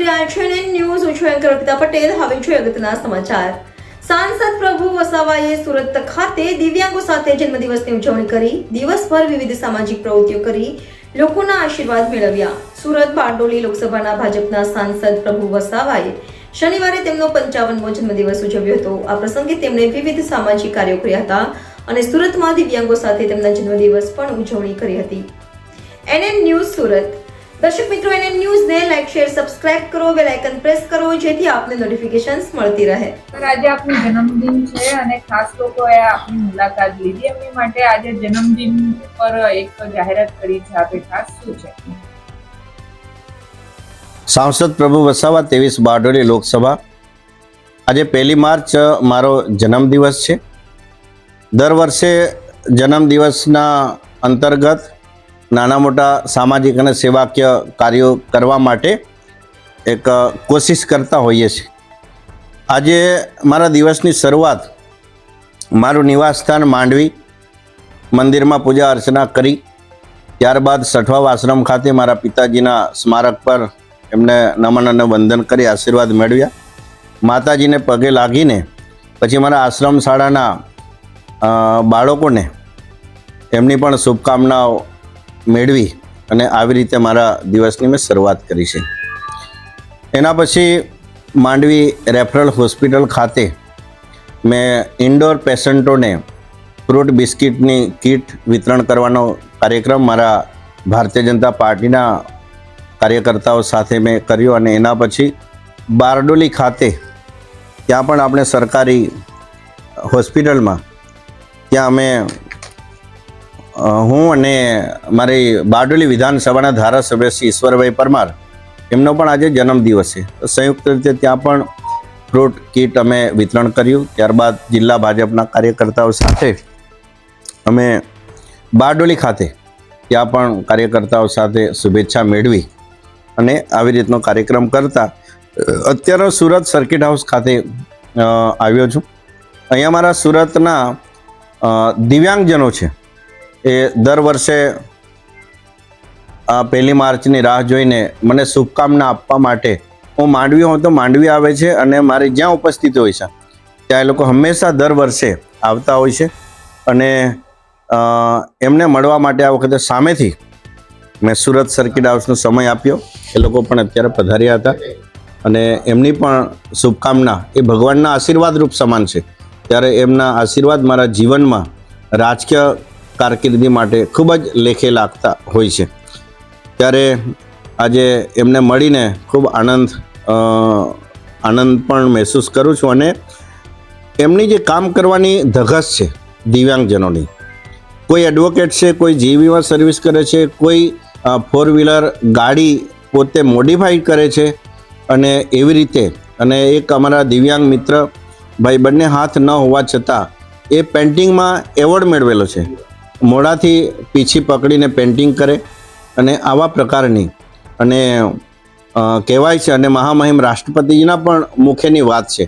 રહ્યા છે અને ન્યૂઝ હું છું એન્કર અર્પિતા પટેલ. હવે જોઈએ અગત્યના સમાચાર. સાંસદ પ્રભુ વસાવાએ સુરત ખાતે દિવ્યાંગો સાથે જન્મદિવસની ઉજવણી કરી. દિવસભર વિવિધ સામાજિક પ્રવૃત્તિઓ કરી લોકોના આશીર્વાદ મેળવ્યા. સુરત બારડોલી લોકસભાના ભાજપના સાંસદ પ્રભુ વસાવાએ શનિવારે તેમનો 55મો જન્મદિવસ ઉજવ્યો હતો. આ પ્રસંગે તેમણે વિવિધ સામાજિક કાર્યો કર્યા હતા અને સુરતમાં દિવ્યાંગો સાથે તેમના જન્મદિવસ પણ ઉજવણી કરી હતી. NN news Surat. દર્શક મિત્રો, NN ન્યૂઝને લાઈક, શેર, સબસ્ક્રાઇબ કરો, બેલ આઇકન પ્રેસ કરો જેથી આપને નોટિફિકેશન્સ મળતી રહે. આજે આપનો જન્મદિન છે અને ખાસ લોકોએ આપની મુલાકાત લીધી. એમની માટે આજે જન્મદિન પર એક જાહેરાત કરી છે, આપે ખાસ શું છે? સાંસદ પ્રભુ વસાવા 23 બારડોલી લોકસભા. આજે 1 માર્ચ મારો જન્મદિવસ છે. દર વર્ષે જન્મદિવસના અંતર્ગત નાના મોટા સામાજિક અને સેવાકીય કાર્યો કરવા માટે એક કોશિશ કરતા હોઈએ છીએ. આજે મારા દિવસની શરૂઆત મારું નિવાસસ્થાન માંડવી મંદિરમાં પૂજા અર્ચના કરી, ત્યારબાદ સઠવાવ આશ્રમ ખાતે મારા પિતાજીના સ્મારક પર એમને નમન અને વંદન કરી આશીર્વાદ મેળવ્યા. માતાજીને પગે લાગીને પછી મારા આશ્રમ શાળાના બાળકોને એમની પણ શુભકામનાઓ મેળવી અને આવી રીતે મારા દિવસની મેં શરૂઆત કરી છે. એના પછી માંડવી રેફરલ હોસ્પિટલ ખાતે મેં ઇન્ડોર પેશન્ટોને ફ્રૂટ બિસ્કિટની કીટ વિતરણ કરવાનો કાર્યક્રમ મારા ભારતીય જનતા પાર્ટીના કાર્યકર્તાઓ સાથે મેં કર્યો અને એના પછી બારડોલી ખાતે ત્યાં પણ આપણે સરકારી હોસ્પિટલમાં ત્યાં અમે હું અને મારી બારડોલી વિધાનસભાના ધારાસભ્ય શ્રી ઈશ્વરભાઈ પરમાર એમનો પણ આજે જન્મદિવસ છે. તો સંયુક્ત રીતે ત્યાં પણ ફ્રૂટ કીટ અમે વિતરણ કર્યું. ત્યારબાદ જિલ્લા ભાજપના કાર્યકર્તાઓ સાથે અમે બારડોલી ખાતે ત્યાં પણ કાર્યકર્તાઓ સાથે શુભેચ્છા મેળવી અને આવી રીતનો કાર્યક્રમ કરતા અત્યારે સુરત સર્કિટ હાઉસ ખાતે આવ્યો છું. અહીંયા મારા સુરતના દિવ્યાંગજનો છે એ દર વર્ષે 1 માર્ચની રાહ જોઈને મને શુભકામના આપવા માટે હું માંડવી હોઉં તો માંડવી આવે છે અને મારી જ્યાં ઉપસ્થિત હોય છે ત્યાં એ લોકો હંમેશા દર વર્ષે આવતા હોય છે અને એમને મળવા માટે આ વખતે સામેથી મેં સુરત સર્કિટ હાઉસનો સમય આપ્યો. એ લોકો પણ અત્યારે પધાર્યા હતા અને એમની પણ શુભકામના એ ભગવાનના આશીર્વાદ રૂપ સમાન છે. ત્યારે એમના આશીર્વાદ મારા જીવનમાં રાજકીય કારકિર્દી માટે ખૂબ જ લેખે લાગતા હોય છે. ત્યારે આજે એમને મળીને ખૂબ આનંદ પણ મહેસૂસ કરું છું અને એમની જે કામ કરવાની ધગશ છે દિવ્યાંગજનોની, કોઈ એડવોકેટ છે, કોઈ જીવીમાં સર્વિસ કરે છે, કોઈ 4 વ્હીલર ગાડી પોતે મોડિફાઈ કરે છે અને એવી રીતે અને એક અમારા દિવ્યાંગ મિત્ર ભાઈ બંને હાથ ન હોવા છતાં એ પેઇન્ટિંગમાં એવોર્ડ મેળવેલો છે. મોઢાથી પીછી પકડીને પેઇન્ટિંગ કરે અને આવા પ્રકારની અને કહેવાય છે અને મહામહિમ રાષ્ટ્રપતિજીના પણ મુખ્યની વાત છે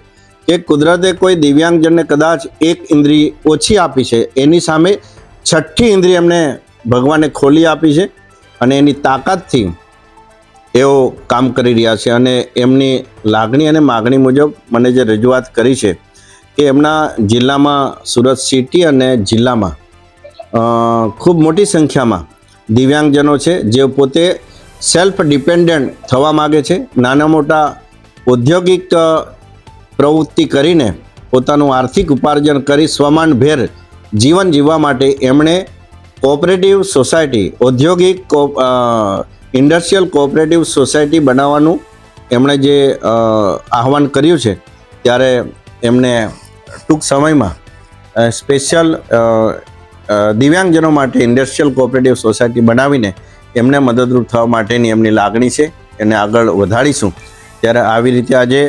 કે કુદરતે કોઈ દિવ્યાંગજનને કદાચ એક ઇન્દ્રિય ઓછી આપી છે, એની સામે 6ઠ્ઠી ઇન્દ્રિય એમને ભગવાને ખોલી આપી છે અને એની તાકાતથી એઓ કામ કરી રહ્યા છે. અને એમની લાગણી અને માગણી મુજબ મને જે રજૂઆત કરી છે કે એમના જિલ્લામાં સુરત સિટી અને જિલ્લામાં ખૂબ મોટી સંખ્યામાં દિવ્યાંગજનો છે જે પોતે સેલ્ફ ડિપેન્ડન્ટ થવા માગે છે. નાના મોટા ઔદ્યોગિક પ્રવૃત્તિ કરીને પોતાનું આર્થિક ઉપાર્જન કરી સ્વમાનભેર જીવન જીવવા માટે એમણે કોઓપરેટિવ સોસાયટી, ઔદ્યોગિક ઇન્ડસ્ટ્રીયલ કોઓપરેટિવ સોસાયટી બનાવવાનું એમણે જે આહવાન કર્યું છે. ત્યારે એમને ટૂંક સમયમાં સ્પેશિયલ દિવ્યાંગજનો માટે ઇન્ડસ્ટ્રીયલ કોઓપરેટિવ સોસાયટી બનાવીને એમને મદદરૂપ થવા માટેની એમની લાગણી છે, એને આગળ વધારીશું. ત્યારે આવી રીતે આજે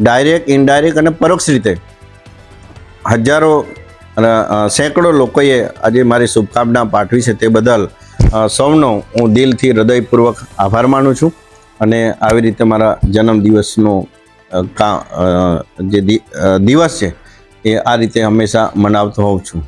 ડાયરેક્ટ, ઇનડાયરેક્ટ અને પરોક્ષ રીતે હજારો સેંકડો લોકોએ આજે મારી શુભકામના પાઠવી છે. તે બદલ સૌનો હું દિલથી હૃદયપૂર્વક આભાર માનું છું અને આવી રીતે મારા જન્મદિવસનો જે દિવસ છે એ આ રીતે હંમેશા મનાવતો હોઉં છું.